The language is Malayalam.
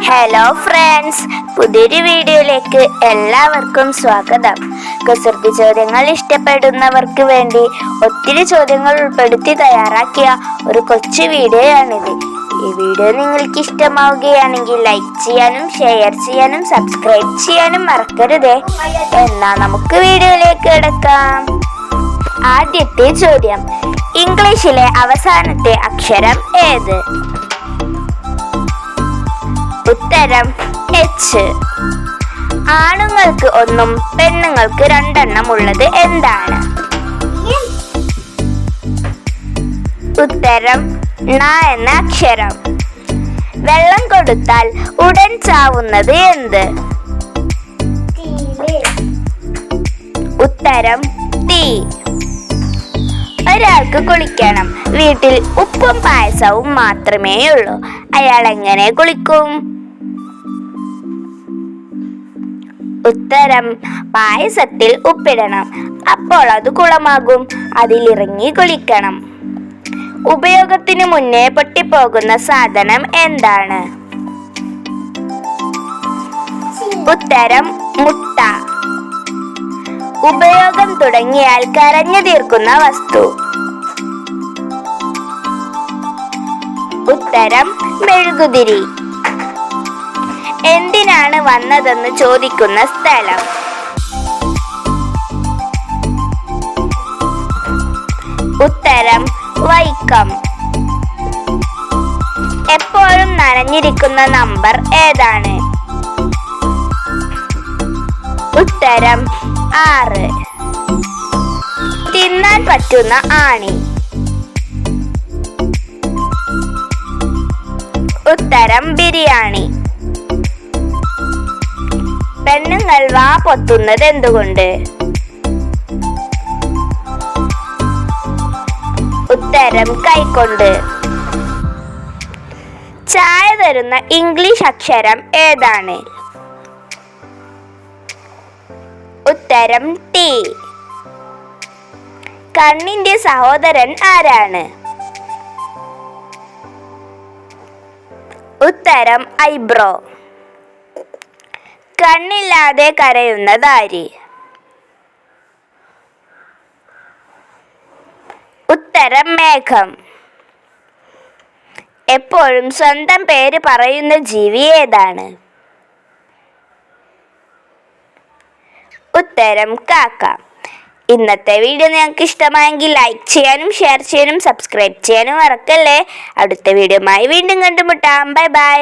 ഹലോ ഫ്രണ്ട്സ്, പുതിയൊരു വീഡിയോയിലേക്ക് എല്ലാവർക്കും സ്വാഗതം. കുസൃതി ചോദ്യങ്ങൾ ഇഷ്ടപ്പെടുന്നവർക്ക് വേണ്ടി ഒത്തിരി ചോദ്യങ്ങൾ ഉൾപ്പെടുത്തി തയ്യാറാക്കിയ ഒരു കൊച്ചു വീഡിയോയാണിത്. ഈ വീഡിയോ നിങ്ങൾക്ക് ഇഷ്ടമാവുകയാണെങ്കിൽ ലൈക്ക് ചെയ്യാനും ഷെയർ ചെയ്യാനും സബ്സ്ക്രൈബ് ചെയ്യാനും മറക്കരുതേ. എന്നാ നമുക്ക് വീഡിയോയിലേക്ക് കിടക്കാം. ആദ്യത്തെ ചോദ്യം, ഇംഗ്ലീഷിലെ അവസാനത്തെ അക്ഷരം ഏത്? ഉത്തരം എച്ച്. ആണുങ്ങൾക്ക് ഒന്നും പെണ്ണുങ്ങൾക്ക് രണ്ടെണ്ണം ഉള്ളത് എന്താണ്? ഉത്തരം ണ എന്ന അക്ഷരം. വെള്ളം കൊടുത്താൽ ഉടൻ ചാവുന്നത് എന്ത്? ഉത്തരം തീ. ഒരാൾക്ക് കുളിക്കണം, വീട്ടിൽ ഉപ്പും പായസവും മാത്രമേ ഉള്ളൂ, അയാൾ എങ്ങനെ കുളിക്കും? ഉത്തരം പായസത്തിൽ ഉപ്പിടണം, അപ്പോൾ അത് കുളമാകും, അതിലിറങ്ങി കുളിക്കണം. ഉപയോഗത്തിന് മുന്നേ പൊട്ടിപ്പോകുന്ന സാധനം എന്താണ്? ഉത്തരം മുട്ട. ഉപയോഗം തുടങ്ങിയാൽ കരഞ്ഞു തീർക്കുന്ന വസ്തു? ഉത്തരം മെഴുകുതിരി. എന്തിനാണ് വന്നതെന്ന് ചോദിക്കുന്ന സ്ഥലം? ഉത്തരം വൈക്കം. എപ്പോഴും നനഞ്ഞിരിക്കുന്ന നമ്പർ ഏതാണ്? ഉത്തരം 6. തിന്നാൻ പറ്റുന്ന ആണി? ഉത്തരം ബിരിയാണി. പെണ്ണുങ്ങൾ വാ പൊത്തുന്നത് എന്തുകൊണ്ട്? ഉത്തരം കൈകൊണ്ട്. ചായ തരുന്ന ഇംഗ്ലീഷ് അക്ഷരം ഏതാണ്? ഉത്തരം ടി. കണ്ണിന്റെ സഹോദരൻ ആരാണ്? ഉത്തരം ഐബ്രോ. കണ്ണില്ലാതെ കരയുന്നതാര്? ഉത്തരം മേഘം. എപ്പോഴും സ്വന്തം പേര് പറയുന്ന ജീവി ഏതാണ്? ഉത്തരം കാക്ക. ഇന്നത്തെ വീഡിയോ നിങ്ങൾക്ക് ഇഷ്ടമായെങ്കിൽ ലൈക്ക് ചെയ്യാനും ഷെയർ ചെയ്യാനും സബ്സ്ക്രൈബ് ചെയ്യാനും മറക്കല്ലേ. അടുത്ത വീഡിയോയുമായി വീണ്ടും കണ്ടുമുട്ടാം. Bye bye.